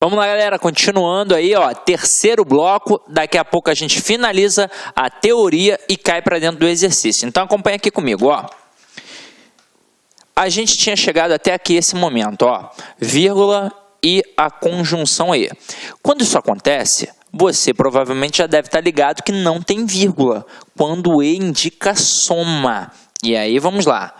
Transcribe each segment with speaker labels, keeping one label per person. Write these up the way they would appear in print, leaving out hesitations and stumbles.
Speaker 1: Vamos lá, galera, continuando aí, ó, terceiro bloco, daqui a pouco a gente finaliza a teoria e cai para dentro do exercício. Então acompanha aqui comigo, ó. A gente tinha chegado até aqui esse momento, ó, vírgula e a conjunção E. Quando isso acontece, você provavelmente já deve estar ligado que não tem vírgula, quando o E indica soma. E aí, vamos lá.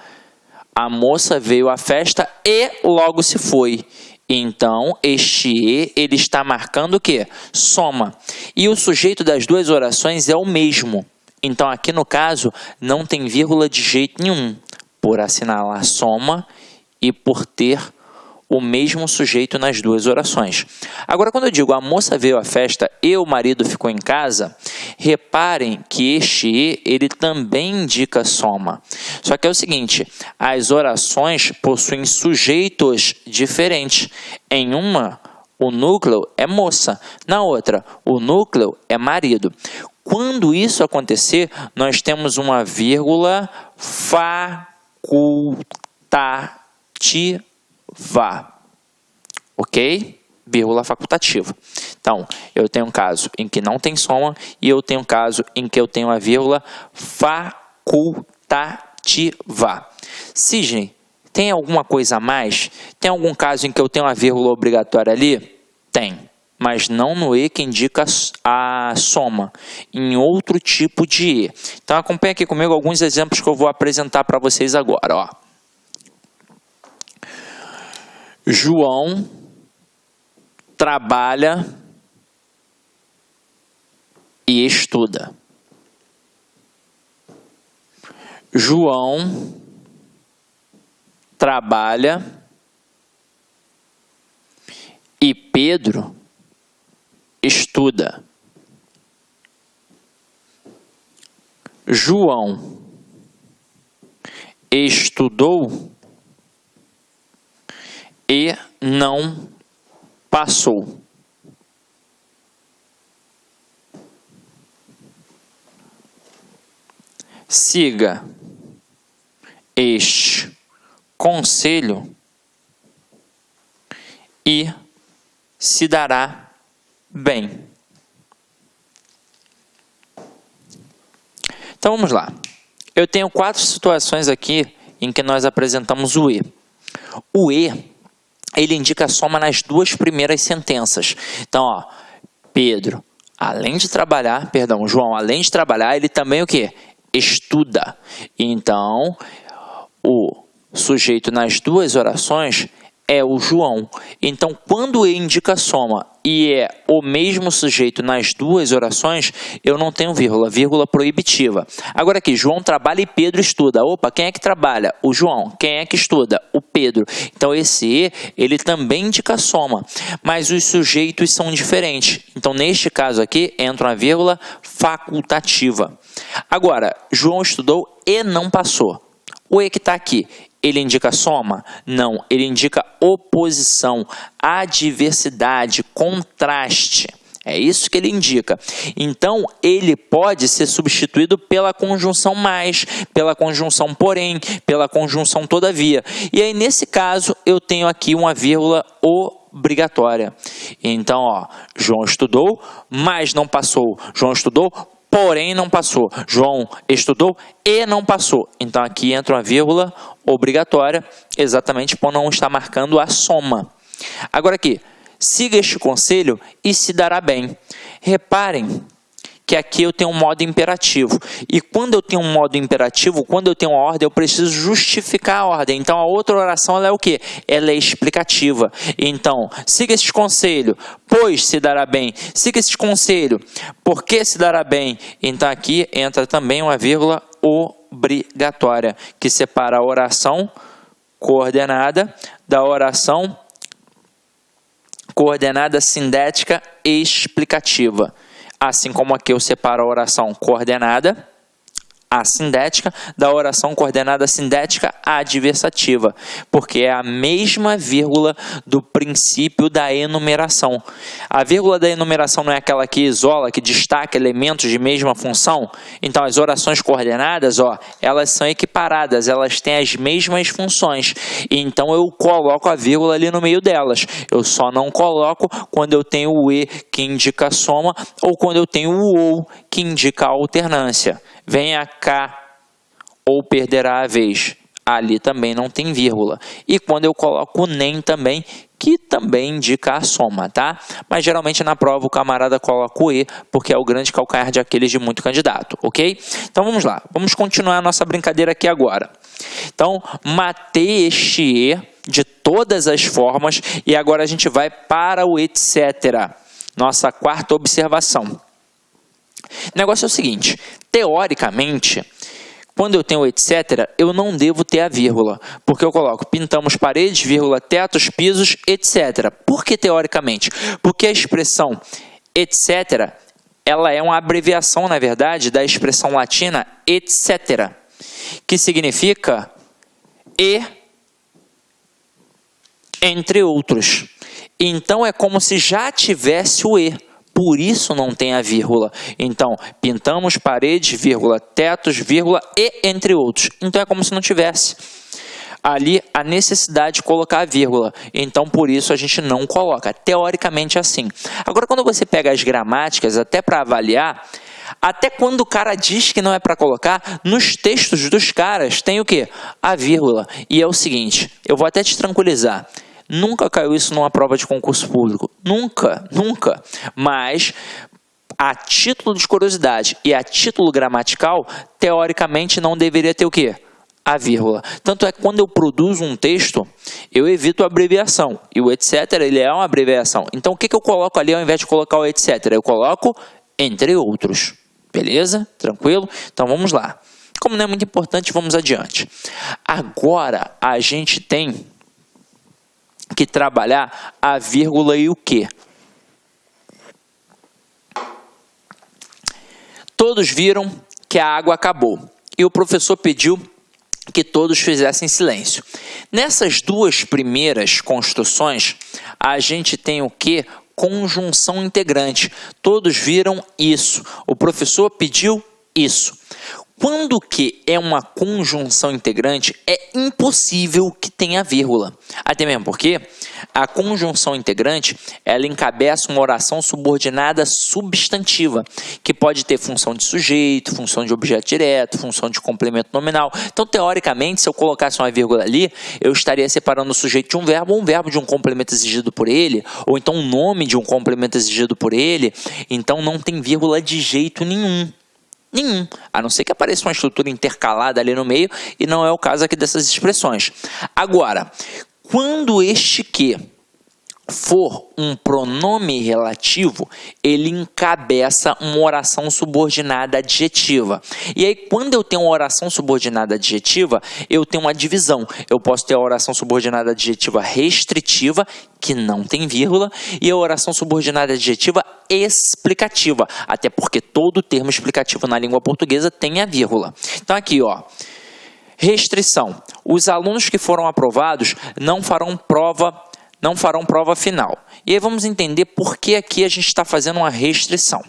Speaker 1: A moça veio à festa e logo se foi. Então, este E, ele está marcando o quê? Soma. E o sujeito das duas orações é o mesmo. Então, aqui no caso, não tem vírgula de jeito nenhum, por assinalar soma e por ter o mesmo sujeito nas duas orações. Agora, quando eu digo a moça veio à festa e o marido ficou em casa, reparem que este E, ele também indica soma. Só que é o seguinte, as orações possuem sujeitos diferentes. Em uma, o núcleo é moça. Na outra, o núcleo é marido. Quando isso acontecer, nós temos uma vírgula facultativa. Ok? Vírgula facultativa. Então, eu tenho um caso em que não tem soma e eu tenho um caso em que eu tenho a vírgula facultativa. Sidney, tem alguma coisa a mais? Tem algum caso em que eu tenho uma vírgula obrigatória ali? Tem, mas não no E que indica a soma, em outro tipo de E. Então, acompanhe aqui comigo alguns exemplos que eu vou apresentar para vocês agora, ó. João trabalha e estuda. João trabalha e Pedro estuda. João estudou e não passou. Siga este conselho e se dará bem. Então vamos lá. Eu tenho 4 situações aqui em que nós apresentamos o E. O E, ele indica a soma nas 2 primeiras sentenças. Então, ó, Pedro, além de trabalhar, perdão, João, além de trabalhar, ele também o quê? Estuda. Então, o sujeito nas 2 orações é o João. Então, quando E indica soma e é o mesmo sujeito nas 2 orações, eu não tenho vírgula, vírgula proibitiva. Agora aqui, João trabalha e Pedro estuda. Opa, quem é que trabalha? O João. Quem é que estuda? O Pedro. Então, esse E, ele também indica soma, mas os sujeitos são diferentes. Então, neste caso aqui, entra uma vírgula facultativa. Agora, João estudou e não passou. O E que está aqui, ele indica soma? Não, ele indica oposição, adversidade, contraste. É isso que ele indica. Então, ele pode ser substituído pela conjunção mais, pela conjunção porém, pela conjunção todavia. E aí, nesse caso, eu tenho aqui uma vírgula obrigatória. Então, ó, João estudou, mas não passou. João estudou, porém não passou. João estudou e não passou. Então, aqui entra uma vírgula obrigatória, exatamente por não estar marcando a soma. Agora aqui, siga este conselho e se dará bem. Reparem que aqui eu tenho um modo imperativo. E quando eu tenho um modo imperativo, quando eu tenho uma ordem, eu preciso justificar a ordem. Então, a outra oração, ela é o quê? Ela é explicativa. Então, siga este conselho, pois se dará bem. Siga este conselho, porque se dará bem. Então, aqui entra também uma vírgula obrigatória, que separa a oração coordenada da oração coordenada sindética e explicativa. Assim como aqui eu separo a oração coordenada, assindética, da oração coordenada sindética adversativa, porque é a mesma vírgula do princípio da enumeração. A vírgula da enumeração não é aquela que isola, que destaca elementos de mesma função? Então, as orações coordenadas, elas são equiparadas, elas têm as mesmas funções. Então, eu coloco a vírgula ali no meio delas. Eu só não coloco quando eu tenho o e que indica a soma ou quando eu tenho o ou que indica a alternância. Venha cá ou perderá a vez. Ali também não tem vírgula. E quando eu coloco o nem também, que também indica a soma, tá? Mas geralmente na prova o camarada coloca o e, porque é o grande calcanhar de Aquiles de muito candidato, ok? Então vamos lá, vamos continuar a nossa brincadeira aqui agora. Então, matei este e de todas as formas e agora a gente vai para o etc. Nossa quarta observação. O negócio é o seguinte, teoricamente, quando eu tenho etc, eu não devo ter a vírgula, porque eu coloco pintamos paredes, vírgula, tetos, pisos, etc. Por que teoricamente? Porque a expressão etc, ela é uma abreviação, na verdade, da expressão latina etc, que significa e entre outros. Então, é como se já tivesse o e. Por isso não tem a vírgula. Então, pintamos paredes, vírgula, tetos, vírgula, e entre outros. Então, é como se não tivesse ali a necessidade de colocar a vírgula. Então, por isso a gente não coloca. Teoricamente é assim. Agora, quando você pega as gramáticas, até para avaliar, até quando o cara diz que não é para colocar, nos textos dos caras tem o quê? A vírgula. E é o seguinte, eu vou até te tranquilizar. Nunca caiu isso numa prova de concurso público. Nunca, nunca. Mas, a título de curiosidade e a título gramatical, teoricamente não deveria ter o quê? A vírgula. Tanto é que quando eu produzo um texto, eu evito a abreviação. E o etc, ele é uma abreviação. Então, o que eu coloco ali ao invés de colocar o etc? Eu coloco entre outros. Beleza? Tranquilo? Então, vamos lá. Como não é muito importante, vamos adiante. Agora, a gente tem que trabalhar a vírgula e o quê? Todos viram que a água acabou e o professor pediu que todos fizessem silêncio. Nessas duas primeiras construções, a gente tem o quê? Conjunção integrante. Todos viram isso. O professor pediu isso. Quando que é uma conjunção integrante, é impossível que tenha vírgula. Até mesmo porque a conjunção integrante, ela encabeça uma oração subordinada substantiva, que pode ter função de sujeito, função de objeto direto, função de complemento nominal. Então, teoricamente, se eu colocasse uma vírgula ali, eu estaria separando o sujeito de um verbo, ou um verbo de um complemento exigido por ele, ou então um nome de um complemento exigido por ele. Então, não tem vírgula de jeito nenhum. Nenhum, a não ser que apareça uma estrutura intercalada ali no meio, e não é o caso aqui dessas expressões. Agora, quando este que for um pronome relativo, ele encabeça uma oração subordinada adjetiva. E aí, quando eu tenho uma oração subordinada adjetiva, eu tenho uma divisão. Eu posso ter a oração subordinada adjetiva restritiva, que não tem vírgula, e a oração subordinada adjetiva explicativa, até porque todo termo explicativo na língua portuguesa tem a vírgula. Então, aqui, restrição. Os alunos que foram aprovados não farão prova final. E aí vamos entender por que aqui a gente está fazendo uma restrição.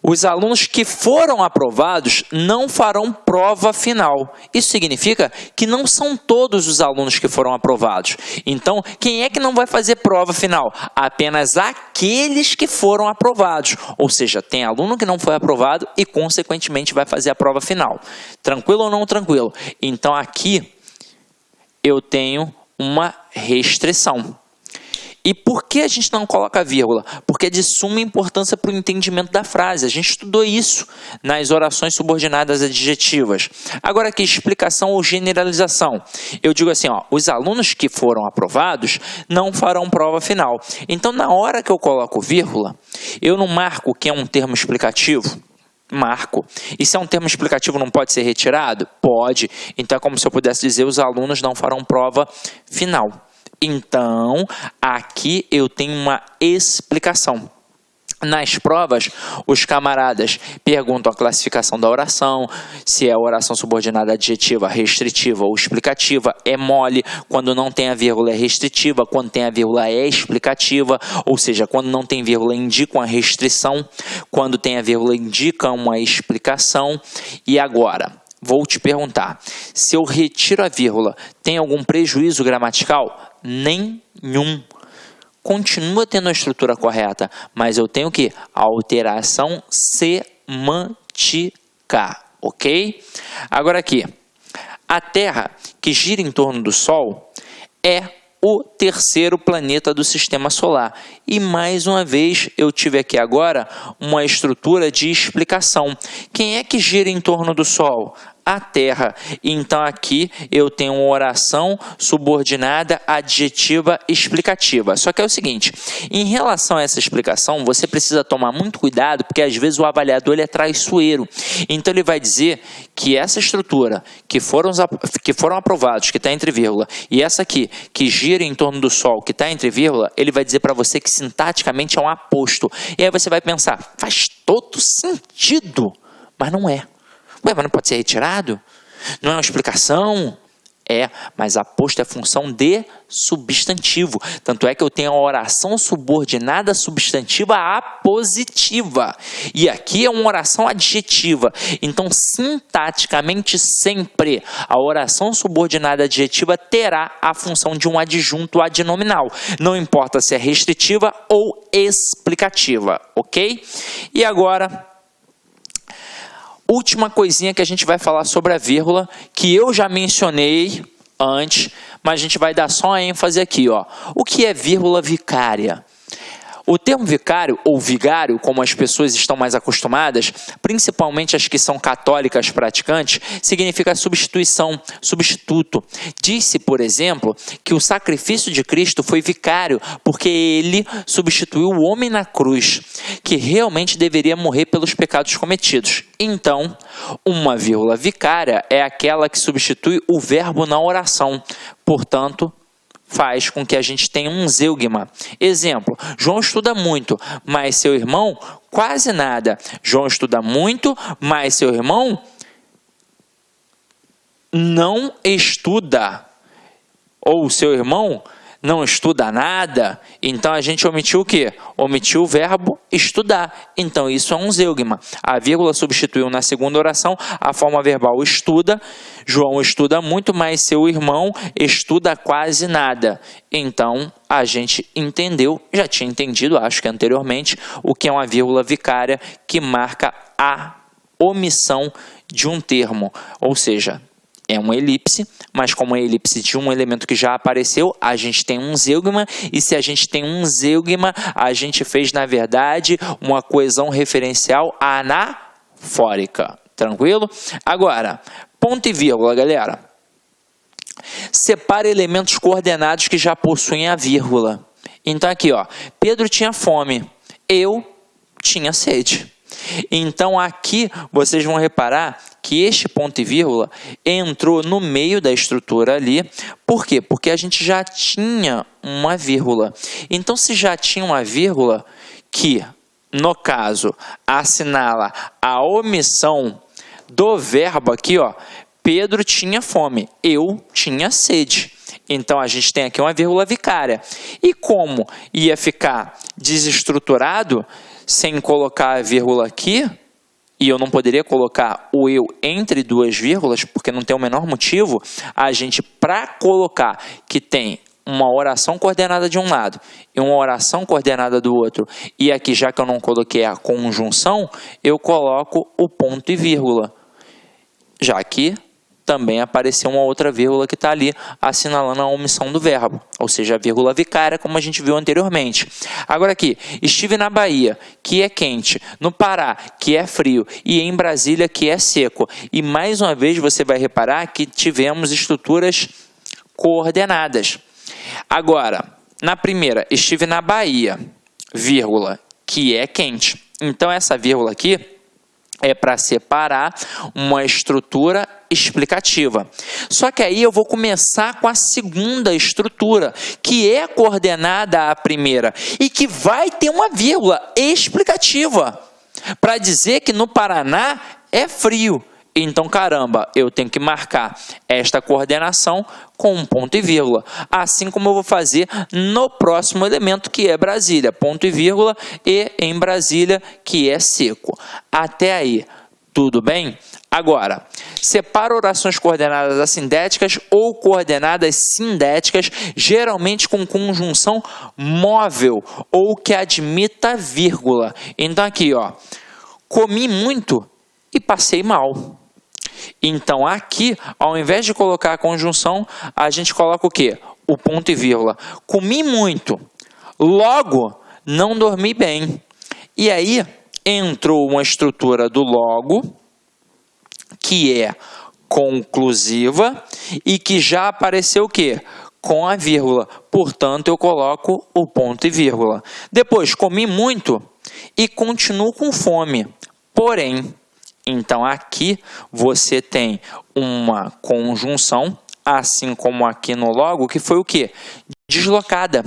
Speaker 1: Os alunos que foram aprovados não farão prova final. Isso significa que não são todos os alunos que foram aprovados. Então, quem é que não vai fazer prova final? Apenas aqueles que foram aprovados. Ou seja, tem aluno que não foi aprovado e, consequentemente, vai fazer a prova final. Tranquilo ou não tranquilo? Então, aqui eu tenho uma restrição. E por que a gente não coloca vírgula? Porque é de suma importância para o entendimento da frase. A gente estudou isso nas orações subordinadas adjetivas. Agora aqui, explicação ou generalização. Eu digo assim, os alunos que foram aprovados não farão prova final. Então, na hora que eu coloco vírgula, eu não marco que é um termo explicativo. Marco. E se é um termo explicativo, não pode ser retirado? Pode. Então, é como se eu pudesse dizer, os alunos não farão prova final. Então, aqui eu tenho uma explicação. Nas provas, os camaradas perguntam a classificação da oração, se é oração subordinada adjetiva, restritiva ou explicativa, é mole, quando não tem a vírgula é restritiva, quando tem a vírgula é explicativa, ou seja, quando não tem vírgula indica uma restrição, quando tem a vírgula indica uma explicação. E agora, vou te perguntar, se eu retiro a vírgula, tem algum prejuízo gramatical? Nenhum. Continua tendo a estrutura correta, mas eu tenho que alteração semântica, ok? Agora aqui, a Terra que gira em torno do Sol é o terceiro planeta do Sistema Solar. E mais uma vez eu tive aqui agora uma estrutura de explicação. Quem é que gira em torno do Sol? A Terra. Então aqui eu tenho uma oração subordinada adjetiva explicativa. Só que é o seguinte, em relação a essa explicação, você precisa tomar muito cuidado, porque às vezes o avaliador ele é traiçoeiro. Então ele vai dizer que essa estrutura que foram aprovados, que está entre vírgula, e essa aqui, que gira em torno do Sol, que está entre vírgula, ele vai dizer para você que sintaticamente é um aposto. E aí você vai pensar, faz todo sentido, mas não é. Ué, mas não pode ser retirado? Não é uma explicação? É, mas aposto é função de substantivo. Tanto é que eu tenho a oração subordinada substantiva apositiva. E aqui é uma oração adjetiva. Então, sintaticamente, sempre a oração subordinada adjetiva terá a função de um adjunto adnominal. Não importa se é restritiva ou explicativa, ok? E agora, última coisinha que a gente vai falar sobre a vírgula, que eu já mencionei antes, mas a gente vai dar só a ênfase aqui, ó. O que é vírgula vicária? O termo vicário, ou vigário, como as pessoas estão mais acostumadas, principalmente as que são católicas praticantes, significa substituição, substituto. Disse, por exemplo, que o sacrifício de Cristo foi vicário, porque ele substituiu o homem na cruz, que realmente deveria morrer pelos pecados cometidos. Então, uma vírgula vicária é aquela que substitui o verbo na oração. Portanto, faz com que a gente tenha um zeugma. Exemplo, João estuda muito, mas seu irmão quase nada. João estuda muito, mas seu irmão não estuda. Ou seu irmão não estuda nada. Então a gente omitiu o quê? Omitiu o verbo estudar. Então isso é um zeugma. A vírgula substituiu na segunda oração a forma verbal estuda. João estuda muito, mas seu irmão estuda quase nada. Então a gente entendeu, já tinha entendido, acho que anteriormente, o que é uma vírgula vicária que marca a omissão de um termo. Ou seja, é uma elipse, mas como é elipse de um elemento que já apareceu, a gente tem um zeugma, e se a gente tem um zeugma, a gente fez, na verdade, uma coesão referencial anafórica. Tranquilo? Agora, ponto e vírgula, galera. Separa elementos coordenados que já possuem a vírgula. Então aqui, ó, Pedro tinha fome, eu tinha sede. Então aqui vocês vão reparar que este ponto e vírgula entrou no meio da estrutura ali. Por quê? Porque a gente já tinha uma vírgula. Então se já tinha uma vírgula que, no caso, assinala a omissão do verbo aqui, ó, Pedro tinha fome, eu tinha sede. Então a gente tem aqui uma vírgula vicária. E como ia ficar desestruturado sem colocar a vírgula aqui, e eu não poderia colocar o eu entre duas vírgulas, porque não tem o menor motivo, a gente, para colocar que tem uma oração coordenada de um lado e uma oração coordenada do outro, e aqui, já que eu não coloquei a conjunção, eu coloco o ponto e vírgula, já que também apareceu uma outra vírgula que está ali assinalando a omissão do verbo, ou seja, a vírgula vicária, como a gente viu anteriormente. Agora aqui, estive na Bahia, que é quente, no Pará, que é frio, e em Brasília, que é seco. E mais uma vez você vai reparar que tivemos estruturas coordenadas. Agora, na primeira, estive na Bahia, vírgula, que é quente. Então essa vírgula aqui é para separar uma estrutura explicativa. Só que aí eu vou começar com a segunda estrutura, que é coordenada à primeira e que vai ter uma vírgula explicativa para dizer que no Paraná é frio. Então, caramba, eu tenho que marcar esta coordenação com um ponto e vírgula, assim como eu vou fazer no próximo elemento, que é Brasília, ponto e vírgula, e em Brasília, que é seco. Até aí, tudo bem? Agora, separa orações coordenadas assindéticas ou coordenadas sindéticas, geralmente com conjunção móvel ou que admita vírgula. Então, aqui, ó, comi muito e passei mal. Então, aqui, ao invés de colocar a conjunção, a gente coloca o quê? O ponto e vírgula. Comi muito, logo não dormi bem. E aí, entrou uma estrutura do logo, que é conclusiva e que já apareceu o quê? Com a vírgula. Portanto, eu coloco o ponto e vírgula. Depois, comi muito e continuo com fome. Porém, então aqui você tem uma conjunção, assim como aqui no logo, que foi o quê? Deslocada.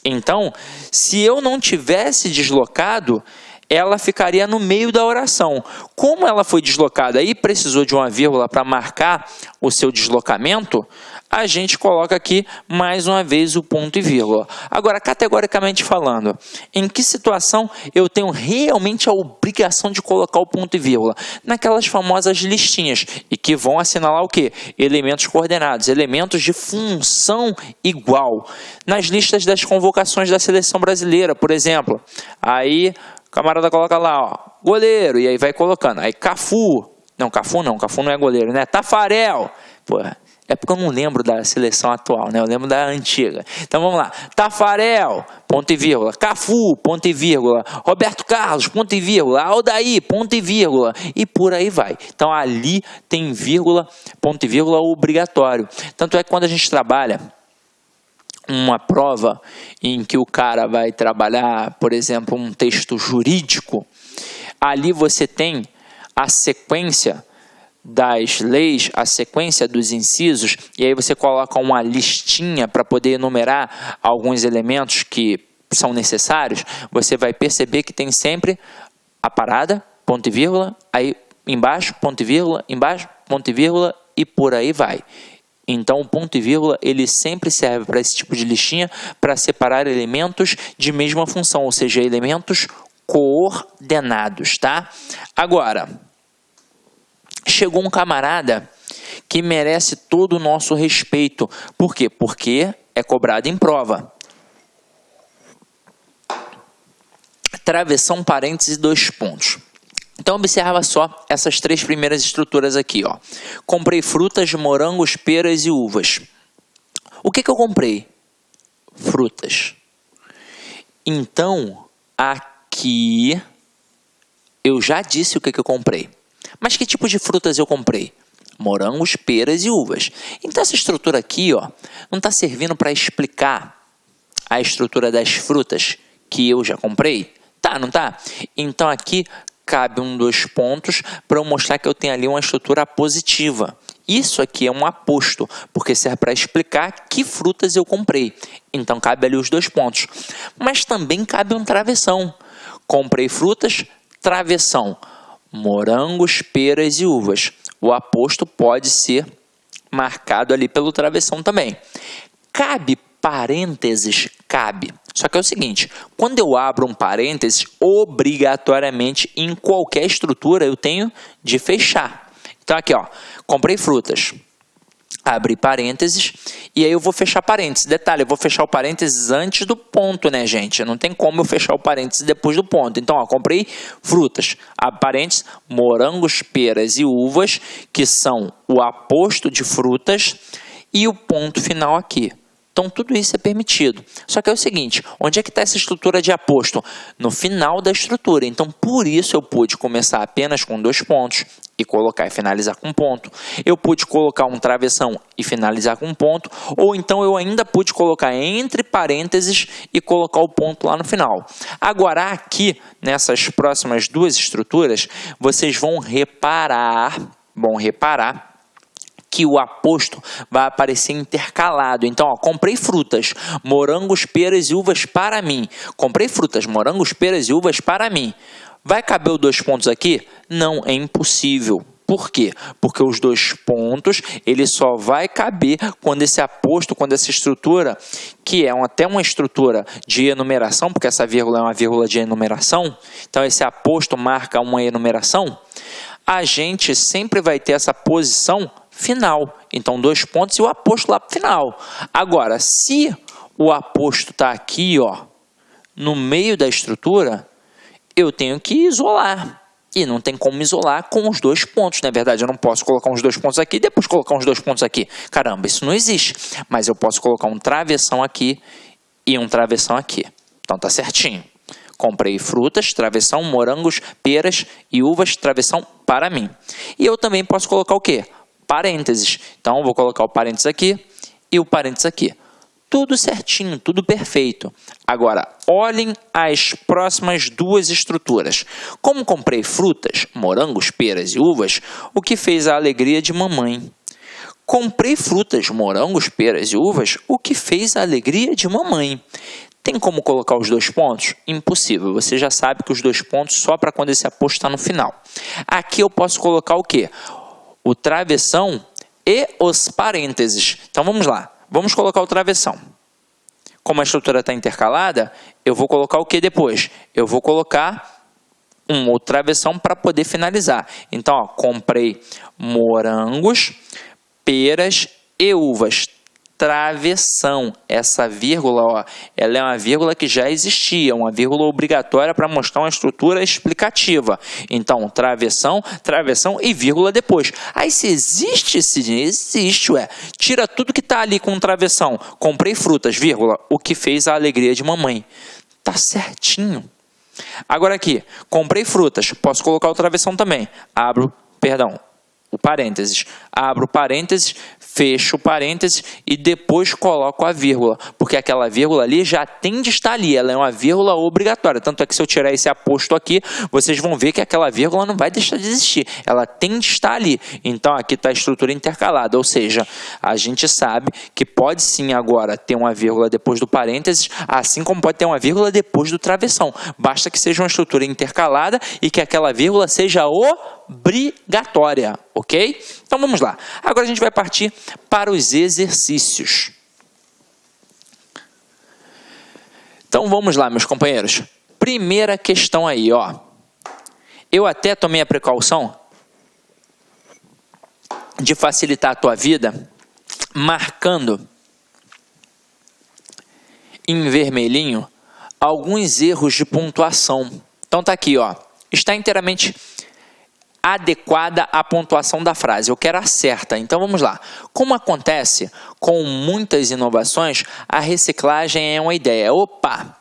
Speaker 1: Então, se eu não tivesse deslocado, ela ficaria no meio da oração. Como ela foi deslocada e precisou de uma vírgula para marcar o seu deslocamento, a gente coloca aqui mais uma vez o ponto e vírgula. Agora, categoricamente falando, em que situação eu tenho realmente a obrigação de colocar o ponto e vírgula? Naquelas famosas listinhas, e que vão assinalar o quê? Elementos coordenados, elementos de função igual. Nas listas das convocações da seleção brasileira, por exemplo, aí o camarada coloca lá, ó, goleiro, e aí vai colocando. Aí Cafu não é goleiro, né? Tafarel, porra. É porque eu não lembro da seleção atual, né? Eu lembro da antiga. Então vamos lá. Tafarel, ponto e vírgula. Cafu, ponto e vírgula. Roberto Carlos, ponto e vírgula. Aldair, ponto e vírgula. E por aí vai. Então ali tem vírgula, ponto e vírgula obrigatório. Tanto é que quando a gente trabalha uma prova em que o cara vai trabalhar, por exemplo, um texto jurídico, ali você tem a sequência das leis, a sequência dos incisos, e aí você coloca uma listinha para poder enumerar alguns elementos que são necessários. Você vai perceber que tem sempre a parada, ponto e vírgula, aí embaixo, ponto e vírgula, embaixo, ponto e vírgula, e por aí vai. Então, o ponto e vírgula, ele sempre serve para esse tipo de listinha, para separar elementos de mesma função, ou seja, elementos coordenados, tá? Agora, chegou um camarada que merece todo o nosso respeito. Por quê? Porque é cobrado em prova. Travessão, parênteses, 2 pontos. Então, observa só essas 3 primeiras estruturas aqui, ó. Comprei frutas, morangos, peras e uvas. O que eu comprei? Frutas. Então, aqui, eu já disse o que eu comprei. Mas que tipo de frutas eu comprei? Morangos, peras e uvas. Então, essa estrutura aqui, ó, não está servindo para explicar a estrutura das frutas que eu já comprei? Tá, não tá? Então, aqui cabe 2 pontos para eu mostrar que eu tenho ali uma estrutura positiva. Isso aqui é um aposto, porque serve para explicar que frutas eu comprei. Então, cabe ali os 2 pontos. Mas também cabe um travessão. Comprei frutas, travessão. Morangos, peras e uvas. O aposto pode ser marcado ali pelo travessão também. Cabe parênteses? Cabe. Só que é o seguinte, quando eu abro um parênteses, obrigatoriamente em qualquer estrutura eu tenho de fechar. Então aqui, ó, comprei frutas. Abri parênteses e aí eu vou fechar parênteses. Detalhe, eu vou fechar o parênteses antes do ponto, né, gente? Não tem como eu fechar o parênteses depois do ponto. Então, ó, comprei frutas. Abre parênteses, morangos, peras e uvas, que são o aposto de frutas, e o ponto final aqui. Então, tudo isso é permitido. Só que é o seguinte, onde é que está essa estrutura de aposto? No final da estrutura. Então, por isso eu pude começar apenas com 2 pontos e colocar e finalizar com um ponto. Eu pude colocar um travessão e finalizar com um ponto. Ou então eu ainda pude colocar entre parênteses e colocar o ponto lá no final. Agora, aqui, nessas próximas 2 estruturas, vocês vão reparar Bom reparar que o aposto vai aparecer intercalado. Então, ó, comprei frutas, morangos, peras e uvas para mim. Comprei frutas, morangos, peras e uvas para mim. Vai caber os 2 pontos aqui? Não, é impossível. Por quê? Porque os 2 pontos, ele só vai caber quando esse aposto, quando essa estrutura, que é até uma estrutura de enumeração, porque essa vírgula é uma vírgula de enumeração, então esse aposto marca uma enumeração, a gente sempre vai ter essa posição final. Então, 2 pontos e o aposto lá para o final. Agora, se o aposto está aqui, ó, no meio da estrutura, eu tenho que isolar. E não tem como isolar com os 2 pontos. Na verdade, eu não posso colocar uns 2 pontos aqui e depois colocar uns 2 pontos aqui. Caramba, isso não existe. Mas eu posso colocar um travessão aqui e um travessão aqui. Então, tá certinho. Comprei frutas, travessão, morangos, peras e uvas, travessão para mim. E eu também posso colocar o quê? Parênteses. Então, eu vou colocar o parênteses aqui e o parênteses aqui. Tudo certinho, tudo perfeito. Agora, olhem as próximas 2 estruturas. Como comprei frutas, morangos, peras e uvas, o que fez a alegria de mamãe? Comprei frutas, morangos, peras e uvas, o que fez a alegria de mamãe? Tem como colocar os 2 pontos? Impossível. Você já sabe que os 2 pontos só para quando esse aposto está no final. Aqui eu posso colocar o quê? O travessão e os parênteses. Então, vamos lá. Vamos colocar o travessão. Como a estrutura está intercalada, eu vou colocar o que depois? Eu vou colocar um travessão para poder finalizar. Então, ó, comprei morangos, peras e uvas. Travessão. Essa vírgula, ó, ela é uma vírgula que já existia, uma vírgula obrigatória para mostrar uma estrutura explicativa. Então, travessão, travessão e vírgula depois. Aí, se existe, ué. Tira tudo que está ali com travessão. Comprei frutas, vírgula, o que fez a alegria de mamãe. Tá certinho. Agora aqui, comprei frutas, posso colocar o travessão também. O parênteses. Abro o parênteses, fecho o parênteses e depois coloco a vírgula, porque aquela vírgula ali já tem de estar ali, ela é uma vírgula obrigatória. Tanto é que se eu tirar esse aposto aqui, vocês vão ver que aquela vírgula não vai deixar de existir, ela tem de estar ali. Então aqui está a estrutura intercalada, ou seja, a gente sabe que pode sim agora ter uma vírgula depois do parênteses, assim como pode ter uma vírgula depois do travessão. Basta que seja uma estrutura intercalada e que aquela vírgula seja obrigatória, ok? Então vamos lá. Agora a gente vai partir para os exercícios. Então vamos lá, meus companheiros. Primeira questão aí, ó. Eu até tomei a precaução de facilitar a tua vida, marcando em vermelhinho alguns erros de pontuação. Então tá aqui, ó. Está inteiramente adequada à pontuação da frase. Eu quero a certa. Então vamos lá. Como acontece com muitas inovações, a reciclagem é uma ideia. Opa!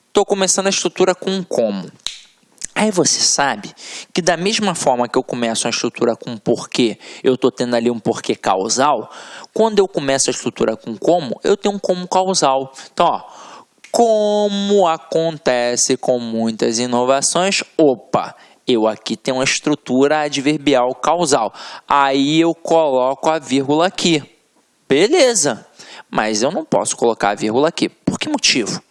Speaker 1: Estou começando a estrutura com um como. Aí você sabe que da mesma forma que eu começo a estrutura com porquê, eu estou tendo ali um porquê causal, quando eu começo a estrutura com como, eu tenho um como causal. Então, ó, como acontece com muitas inovações, opa, eu aqui tenho uma estrutura adverbial causal. Aí eu coloco a vírgula aqui. Beleza, mas eu não posso colocar a vírgula aqui. Por que motivo?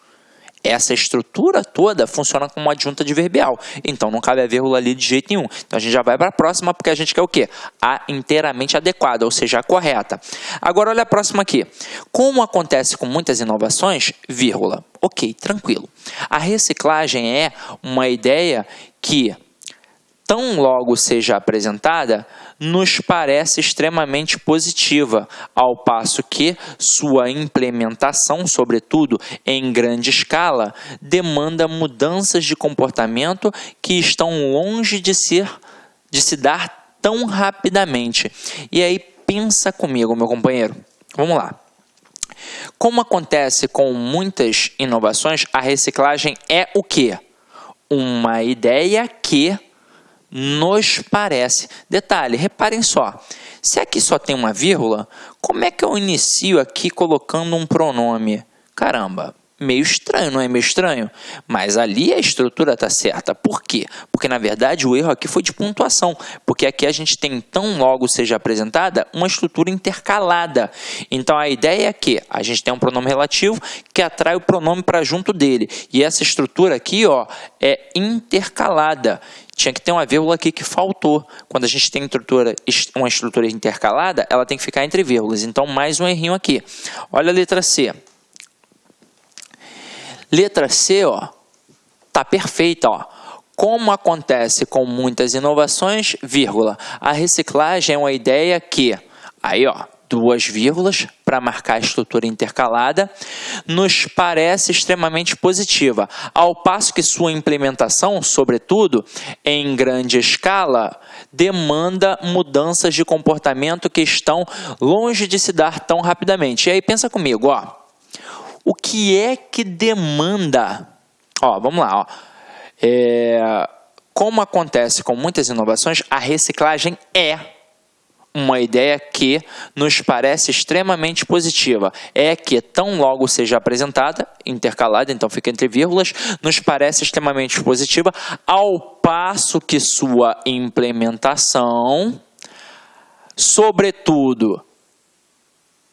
Speaker 1: Essa estrutura toda funciona como uma adjunta adverbial. Então, não cabe a vírgula ali de jeito nenhum. Então, a gente já vai para a próxima, porque a gente quer o quê? A inteiramente adequada, ou seja, a correta. Agora, olha a próxima aqui. Como acontece com muitas inovações, vírgula. Ok, tranquilo. A reciclagem é uma ideia que, tão logo seja apresentada, nos parece extremamente positiva, ao passo que sua implementação, sobretudo em grande escala, demanda mudanças de comportamento que estão longe de se dar tão rapidamente. E aí, pensa comigo, meu companheiro. Vamos lá. Como acontece com muitas inovações, a reciclagem é o quê? Uma ideia que nos parece. Detalhe, reparem só. Se aqui só tem uma vírgula, como é que eu inicio aqui colocando um pronome? Caramba, Meio estranho, não é meio estranho? Mas ali a estrutura está certa. Por quê? Porque, na verdade, o erro aqui foi de pontuação. Porque aqui a gente tem, tão logo seja apresentada, uma estrutura intercalada. Então, a ideia é que a gente tem um pronome relativo que atrai o pronome para junto dele. E essa estrutura aqui, ó, é intercalada. Tinha que ter uma vírgula aqui que faltou. Quando a gente tem uma estrutura intercalada, ela tem que ficar entre vírgulas. Então, mais um errinho aqui. Olha a letra C. Letra C, ó, tá perfeita, ó. Como acontece com muitas inovações, vírgula, a reciclagem é uma ideia que, aí, ó, duas vírgulas para marcar a estrutura intercalada, nos parece extremamente positiva, ao passo que sua implementação, sobretudo em grande escala, demanda mudanças de comportamento que estão longe de se dar tão rapidamente. E aí pensa comigo, ó. O que é que demanda? Ó, vamos lá. Ó. Como acontece com muitas inovações, a reciclagem é uma ideia que nos parece extremamente positiva. É que, tão logo seja apresentada, intercalada, então fica entre vírgulas, nos parece extremamente positiva, ao passo que sua implementação, sobretudo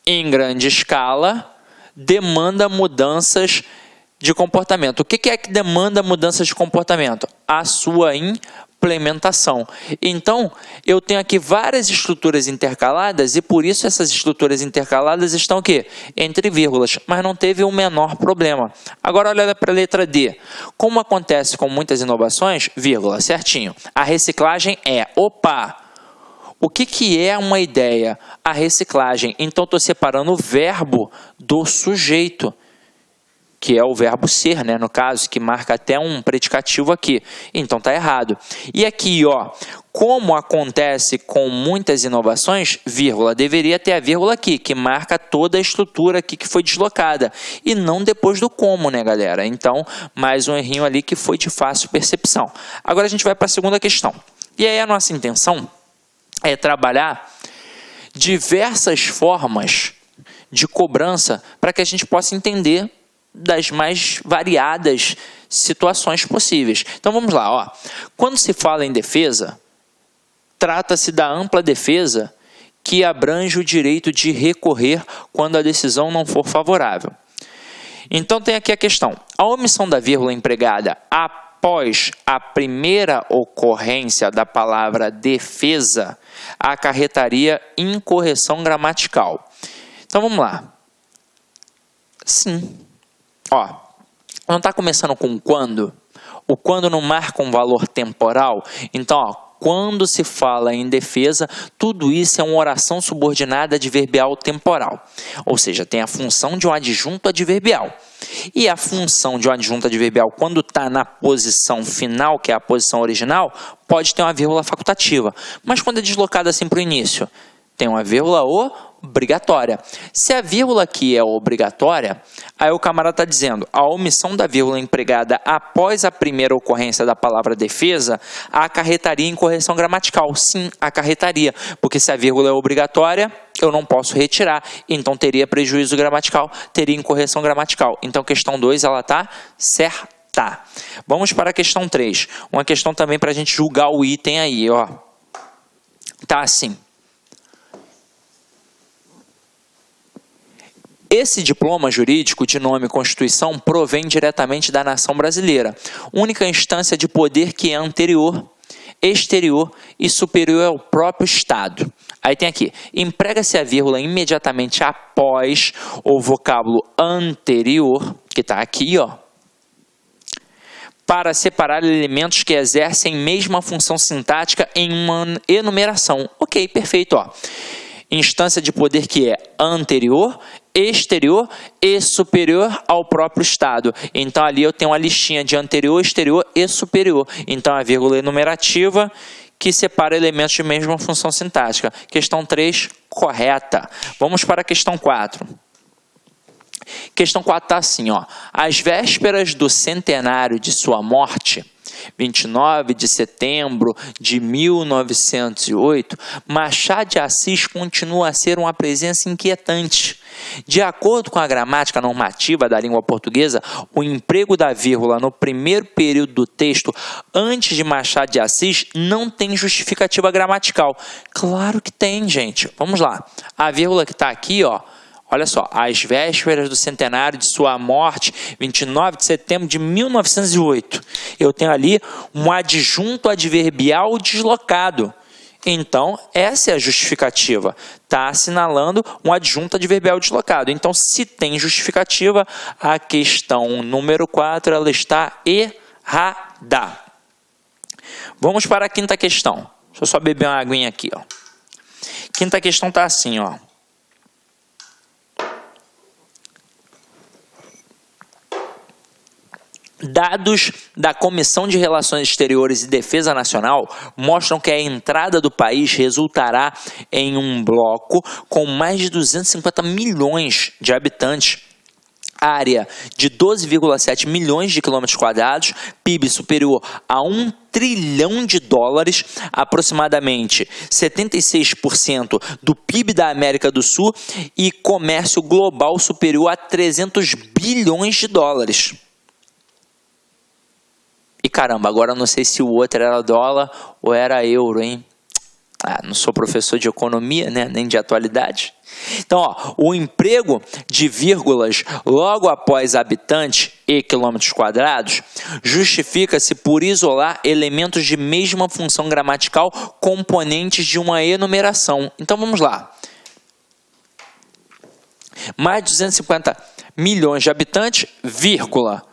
Speaker 1: em grande escala, demanda mudanças de comportamento. O que é que demanda mudanças de comportamento? A sua implementação. Então, eu tenho aqui várias estruturas intercaladas e por isso essas estruturas intercaladas estão o quê? Entre vírgulas, mas não teve o menor problema. Agora olha para a letra D. Como acontece com muitas inovações, vírgula, certinho. A reciclagem é, opa, o que é uma ideia? A reciclagem. Então, estou separando o verbo do sujeito, que é o verbo ser, né? No caso, que marca até um predicativo aqui. Então, está errado. E aqui, ó, como acontece com muitas inovações, vírgula, deveria ter a vírgula aqui, que marca toda a estrutura aqui que foi deslocada. E não depois do como, né, galera? Então, mais um errinho ali que foi de fácil percepção. Agora, a gente vai para a segunda questão. E aí, a nossa intenção é trabalhar diversas formas de cobrança para que a gente possa entender das mais variadas situações possíveis. Então vamos lá, ó. Quando se fala em defesa, trata-se da ampla defesa que abrange o direito de recorrer quando a decisão não for favorável. Então tem aqui a questão. A omissão da vírgula empregada após a primeira ocorrência da palavra defesa acarretaria incorreção gramatical. Então vamos lá. Sim. Ó, não está começando com quando? O quando não marca um valor temporal? Então, ó, quando se fala em defesa, tudo isso é uma oração subordinada adverbial temporal. Ou seja, tem a função de um adjunto adverbial. E a função de um adjunto adverbial, quando está na posição final, que é a posição original, pode ter uma vírgula facultativa. Mas quando é deslocada assim para o início, tem uma vírgula obrigatória. Se a vírgula aqui é obrigatória, aí o camarada está dizendo a omissão da vírgula empregada após a primeira ocorrência da palavra defesa acarretaria incorreção gramatical. Sim, acarretaria, porque se a vírgula é obrigatória, eu não posso retirar, então teria prejuízo gramatical, teria incorreção gramatical. Então, questão 2, ela está certa. Vamos para a questão 3. Uma questão também para a gente julgar o item aí, ó. Tá assim. Esse diploma jurídico de nome Constituição provém diretamente da nação brasileira, única instância de poder que é anterior, exterior e superior ao próprio Estado. Aí tem aqui, emprega-se a vírgula imediatamente após o vocábulo anterior, que está aqui, ó, para separar elementos que exercem mesma função sintática em uma enumeração. Ok, perfeito, ó. Instância de poder que é anterior, exterior e superior ao próprio Estado. Então, ali eu tenho uma listinha de anterior, exterior e superior. Então, a vírgula enumerativa que separa elementos de mesma função sintática. Questão 3, correta. Vamos para a questão 4. Questão 4 está assim, ó. Às vésperas do centenário de sua morte, 29 de setembro de 1908, Machado de Assis continua a ser uma presença inquietante. De acordo com a gramática normativa da língua portuguesa, o emprego da vírgula no primeiro período do texto, antes de Machado de Assis, não tem justificativa gramatical. Claro que tem, gente. Vamos lá. A vírgula que está aqui, ó. Olha só, às vésperas do centenário de sua morte, 29 de setembro de 1908. Eu tenho ali um adjunto adverbial deslocado. Então, essa é a justificativa. Está assinalando um adjunto adverbial deslocado. Então, se tem justificativa, a questão número 4 ela está errada. Vamos para a quinta questão. Deixa eu só beber uma aguinha aqui, ó. Quinta questão está assim, ó. Dados da Comissão de Relações Exteriores e Defesa Nacional mostram que a entrada do país resultará em um bloco com mais de 250 milhões de habitantes, área de 12,7 milhões de quilômetros quadrados, PIB superior a 1 trilhão de dólares, aproximadamente 76% do PIB da América do Sul e comércio global superior a 300 bilhões de dólares. E caramba, agora eu não sei se o outro era dólar ou era euro, hein? Não sou professor de economia, né? Nem de atualidade. Então, ó, o emprego de vírgulas logo após habitante e quilômetros quadrados justifica-se por isolar elementos de mesma função gramatical componentes de uma enumeração. Então, vamos lá. Mais de 250 milhões de habitantes, vírgula.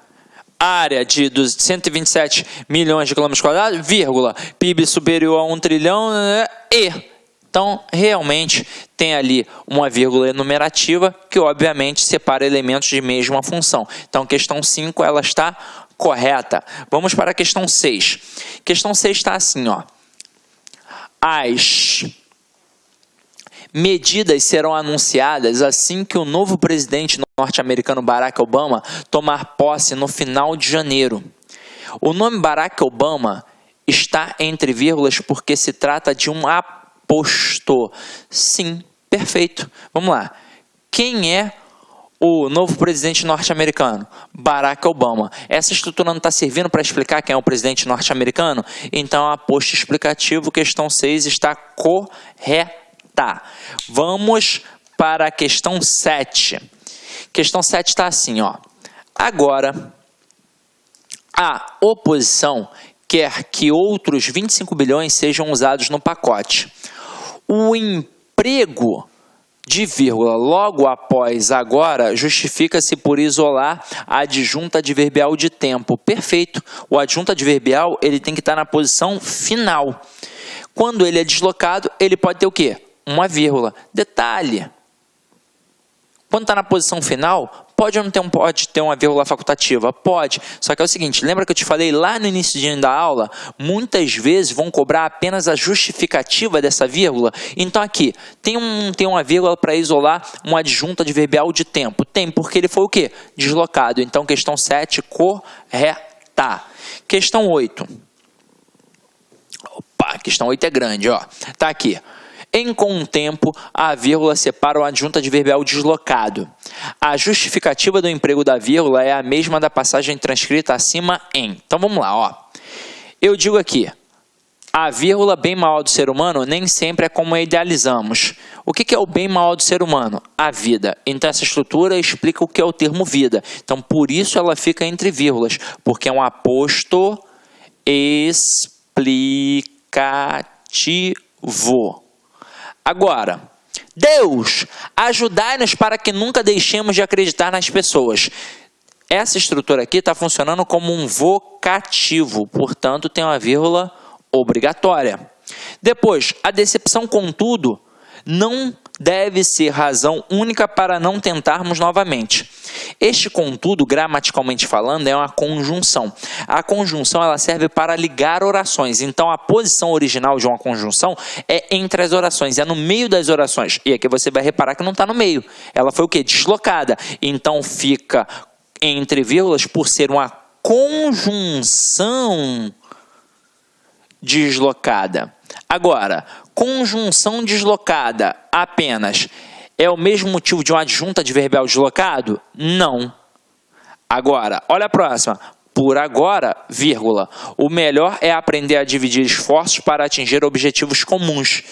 Speaker 1: Área de 127 milhões de quilômetros quadrados, vírgula, PIB superior a 1 trilhão e... Então, realmente, tem ali uma vírgula enumerativa que, obviamente, separa elementos de mesma função. Então, questão 5, ela está correta. Vamos para a questão 6. Questão 6 está assim, ó. As medidas serão anunciadas assim que o novo presidente norte-americano Barack Obama tomar posse no final de janeiro. O nome Barack Obama está entre vírgulas porque se trata de um aposto. Sim, perfeito. Vamos lá. Quem é o novo presidente norte-americano? Barack Obama. Essa estrutura não está servindo para explicar quem é o presidente norte-americano? Então, aposto explicativo, questão 6 está correta. Vamos para a questão 7. Questão 7 está assim, ó. Agora, a oposição quer que outros 25 bilhões sejam usados no pacote. O emprego de vírgula logo após agora justifica-se por isolar a adjunta adverbial de tempo. Perfeito. O adjunto adverbial ele tem que estar na posição final. Quando ele é deslocado, ele pode ter o quê? Uma vírgula. Detalhe. Quando está na posição final, pode ou não pode ter uma vírgula facultativa? Pode. Só que é o seguinte, lembra que eu te falei lá no início da aula? Muitas vezes vão cobrar apenas a justificativa dessa vírgula. Então aqui, tem uma vírgula para isolar um adjunto adverbial de tempo. Tem, porque ele foi o quê? Deslocado. Então, questão 7, correta. Questão 8. Opa, questão 8 é grande, ó. Tá aqui. Em com o tempo, a vírgula separa o adjunto adverbial deslocado. A justificativa do emprego da vírgula é a mesma da passagem transcrita acima em. Então vamos lá, ó. Eu digo aqui, a vírgula bem maior do ser humano nem sempre é como idealizamos. O que é o bem maior do ser humano? A vida. Então essa estrutura explica o que é o termo vida. Então por isso ela fica entre vírgulas, porque é um aposto explicativo. Agora, Deus, ajudai-nos para que nunca deixemos de acreditar nas pessoas. Essa estrutura aqui está funcionando como um vocativo, portanto tem uma vírgula obrigatória. Depois, a decepção, contudo, não deve ser razão única para não tentarmos novamente. Este, contudo, gramaticalmente falando, é uma conjunção. A conjunção ela serve para ligar orações. Então, a posição original de uma conjunção é entre as orações, é no meio das orações. E aqui você vai reparar que não está no meio. Ela foi o quê? Deslocada. Então, fica entre vírgulas por ser uma conjunção deslocada. Agora, conjunção deslocada apenas é o mesmo motivo de um adjunto adverbial deslocado? Não. Agora, olha a próxima. Por agora, vírgula, o melhor é aprender a dividir esforços para atingir objetivos comuns.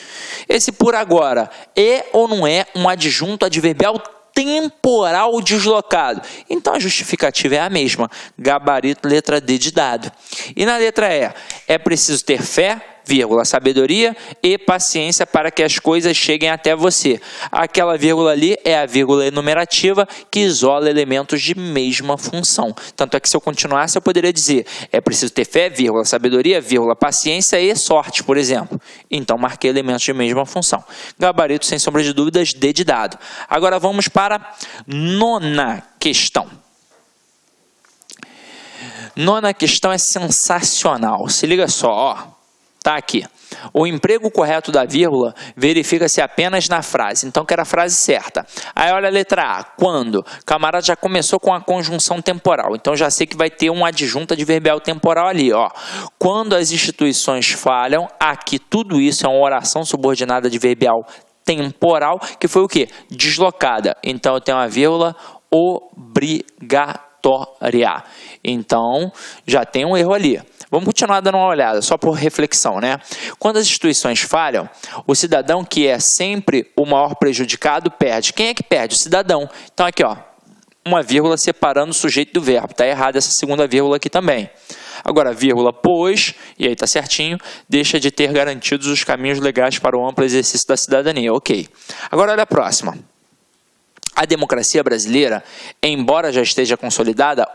Speaker 1: Esse por agora é ou não é um adjunto adverbial temporal deslocado? Então a justificativa é a mesma. Gabarito, letra D de dado. E na letra E, é preciso ter fé, vírgula, sabedoria e paciência para que as coisas cheguem até você. Aquela vírgula ali é a vírgula enumerativa que isola elementos de mesma função. Tanto é que se eu continuasse eu poderia dizer, é preciso ter fé, vírgula, sabedoria, vírgula, paciência e sorte, por exemplo. Então marquei elementos de mesma função. Gabarito, sem sombra de dúvidas, D de dado. Agora vamos para a nona questão. Nona questão é sensacional. Se liga só, ó. Tá aqui. O emprego correto da vírgula verifica-se apenas na frase. Então, quero a frase certa. Aí, olha a letra A. Quando? Camarada já começou com a conjunção temporal. Então, já sei que vai ter um adjunto adverbial temporal ali. Ó. Quando as instituições falham, aqui tudo isso é uma oração subordinada adverbial temporal, que foi o quê? Deslocada. Então, eu tenho uma vírgula obrigatória. Então, já tem um erro ali. Vamos continuar dando uma olhada, só por reflexão, né? Quando as instituições falham, o cidadão, que é sempre o maior prejudicado, perde. Quem é que perde? O cidadão. Então, aqui, ó, uma vírgula separando o sujeito do verbo. Está errada essa segunda vírgula aqui também. Agora, vírgula, pois, e aí está certinho, deixa de ter garantidos os caminhos legais para o amplo exercício da cidadania. Ok. Agora, olha a próxima. A democracia brasileira, embora já esteja consolidada,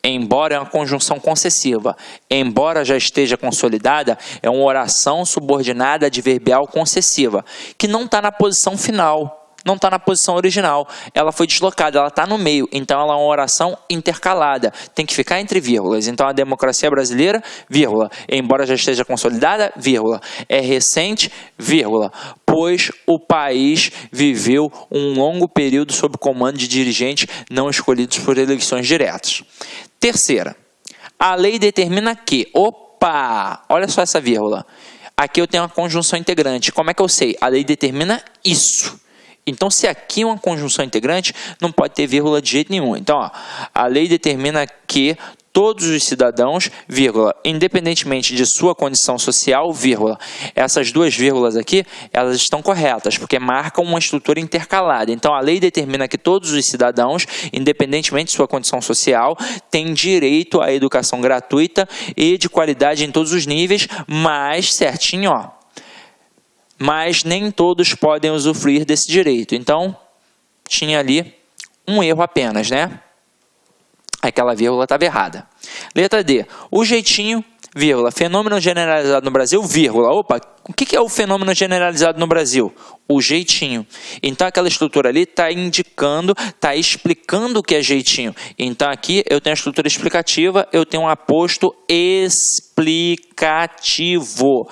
Speaker 1: embora é uma conjunção concessiva, embora já esteja consolidada, é uma oração subordinada adverbial concessiva, que não está na posição final, não está na posição original, ela foi deslocada, ela está no meio, então ela é uma oração intercalada, tem que ficar entre vírgulas. Então a democracia brasileira, vírgula, embora já esteja consolidada, vírgula, é recente, vírgula, pois o país viveu um longo período sob comando de dirigentes não escolhidos por eleições diretas. Terceira, a lei determina que, olha só essa vírgula, aqui eu tenho uma conjunção integrante, como é que eu sei? A lei determina isso. Então, se aqui é uma conjunção integrante, não pode ter vírgula de jeito nenhum. Então, ó, a lei determina que todos os cidadãos, vírgula, independentemente de sua condição social, vírgula. Essas duas vírgulas aqui, elas estão corretas, porque marcam uma estrutura intercalada. Então, a lei determina que todos os cidadãos, independentemente de sua condição social, têm direito à educação gratuita e de qualidade em todos os níveis, mas, certinho, ó, mas nem todos podem usufruir desse direito. Então, tinha ali um erro apenas, né? Aquela vírgula estava errada. Letra D. O jeitinho, vírgula, fenômeno generalizado no Brasil, vírgula. O que é o fenômeno generalizado no Brasil? O jeitinho. Então, aquela estrutura ali está indicando, está explicando o que é jeitinho. Então, aqui eu tenho a estrutura explicativa, eu tenho um aposto explicativo.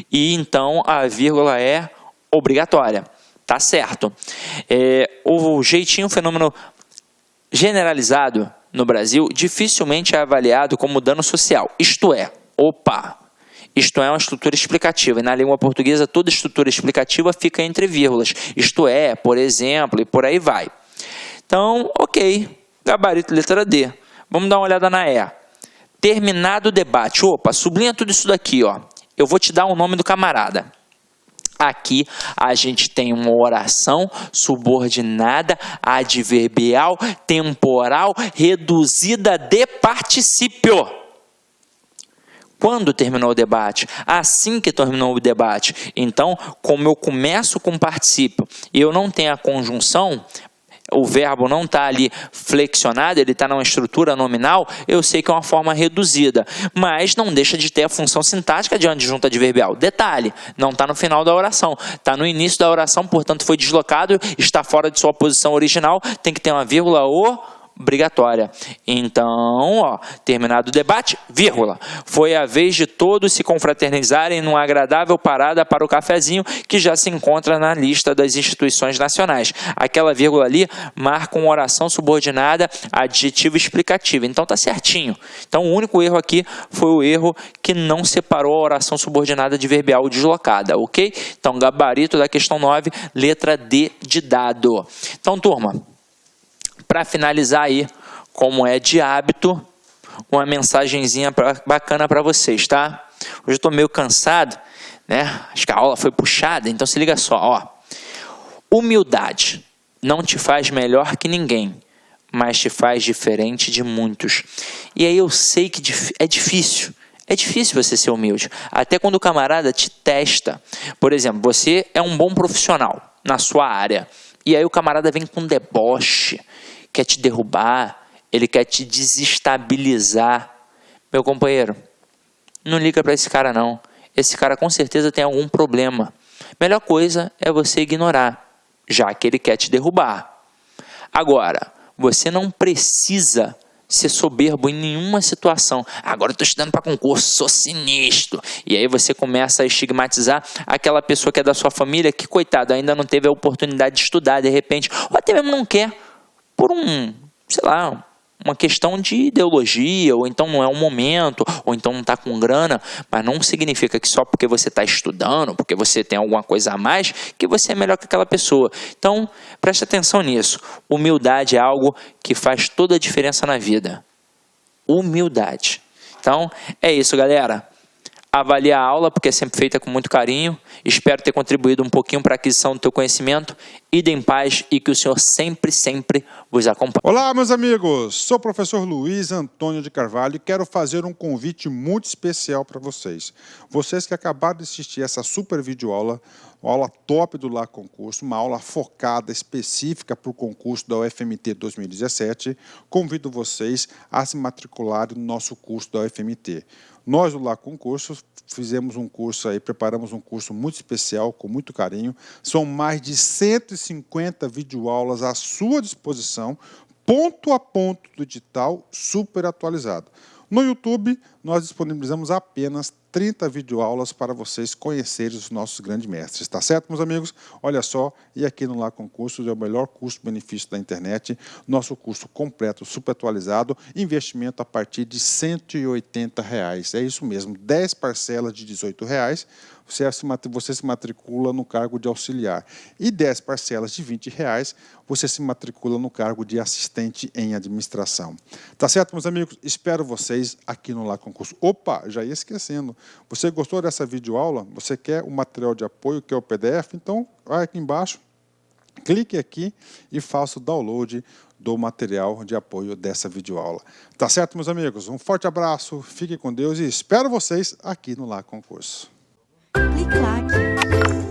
Speaker 1: E, então, a vírgula é obrigatória. Tá certo. O jeitinho, fenômeno generalizado no Brasil, dificilmente é avaliado como dano social. Isto é, isto é uma estrutura explicativa. E na língua portuguesa, toda estrutura explicativa fica entre vírgulas. Isto é, por exemplo, e por aí vai. Então, ok. Gabarito, letra D. Vamos dar uma olhada na E. Terminado o debate. Sublinha tudo isso daqui, ó. Eu vou te dar o nome do camarada. Aqui a gente tem uma oração subordinada, adverbial, temporal, reduzida de particípio. Quando terminou o debate? Assim que terminou o debate. Então, como eu começo com particípio e eu não tenho a conjunção, o verbo não está ali flexionado, ele está numa estrutura nominal, eu sei que é uma forma reduzida, mas não deixa de ter a função sintática de adjunto adverbial. Detalhe, não está no final da oração, está no início da oração, portanto foi deslocado, está fora de sua posição original, tem que ter uma vírgula obrigatória. Então, ó, terminado o debate, vírgula, foi a vez de todos se confraternizarem numa agradável parada para o cafezinho que já se encontra na lista das instituições nacionais. Aquela vírgula ali marca uma oração subordinada adjetivo explicativo. Então tá certinho. Então o único erro aqui foi o erro que não separou a oração subordinada de verbial deslocada, ok? Então gabarito da questão 9, letra D de dado. Então turma, para finalizar aí, como é de hábito, uma mensagenzinha bacana para vocês, tá? Hoje eu estou meio cansado, né? Acho que a aula foi puxada, então se liga só, ó. Humildade não te faz melhor que ninguém, mas te faz diferente de muitos. E aí eu sei que é difícil você ser humilde. Até quando o camarada te testa. Por exemplo, você é um bom profissional na sua área. E aí o camarada vem com deboche, quer te derrubar, ele quer te desestabilizar. Meu companheiro, não liga para esse cara não. Esse cara com certeza tem algum problema. Melhor coisa é você ignorar, já que ele quer te derrubar. Agora, você não precisa ser soberbo em nenhuma situação. Agora eu estou estudando para concurso, sou sinistro. E aí você começa a estigmatizar aquela pessoa que é da sua família, que, coitado, ainda não teve a oportunidade de estudar, de repente, ou até mesmo não quer, por uma questão de ideologia, ou então não é um momento, ou então não está com grana, mas não significa que só porque você está estudando, porque você tem alguma coisa a mais, que você é melhor que aquela pessoa. Então, preste atenção nisso. Humildade é algo que faz toda a diferença na vida. Humildade. Então, é isso, galera. Avalie a aula, porque é sempre feita com muito carinho. Espero ter contribuído um pouquinho para a aquisição do teu conhecimento. Ide em paz e que o Senhor sempre, sempre vos acompanhe.
Speaker 2: Olá, meus amigos. Sou o professor Luiz Antônio de Carvalho e quero fazer um convite muito especial para vocês. Vocês que acabaram de assistir essa super videoaula, uma aula top do Lá Concurso, uma aula focada, específica para o concurso da UFMT 2017, convido vocês a se matricularem no nosso curso da UFMT. Nós, do Lá Concurso, fizemos um curso aí, preparamos um curso muito especial, com muito carinho. São mais de 150 videoaulas à sua disposição, ponto a ponto do edital, super atualizado. No YouTube, nós disponibilizamos apenas 30 videoaulas para vocês conhecerem os nossos grandes mestres. Tá certo, meus amigos? Olha só, e aqui no Lá Concursos é o melhor custo-benefício da internet. Nosso curso completo, super atualizado, investimento a partir de R$ 180. É isso mesmo, 10 parcelas de R$ 18. Você se matricula no cargo de auxiliar. E 10 parcelas de R$ 20, você se matricula no cargo de assistente em administração. Tá certo, meus amigos? Espero vocês aqui no Lá Concurso. Opa, já ia esquecendo. Você gostou dessa videoaula? Você quer o material de apoio, que é o PDF? Então, vai aqui embaixo, clique aqui e faça o download do material de apoio dessa videoaula. Tá certo, meus amigos? Um forte abraço, fiquem com Deus e espero vocês aqui no Lá Concurso.
Speaker 3: Clique lá.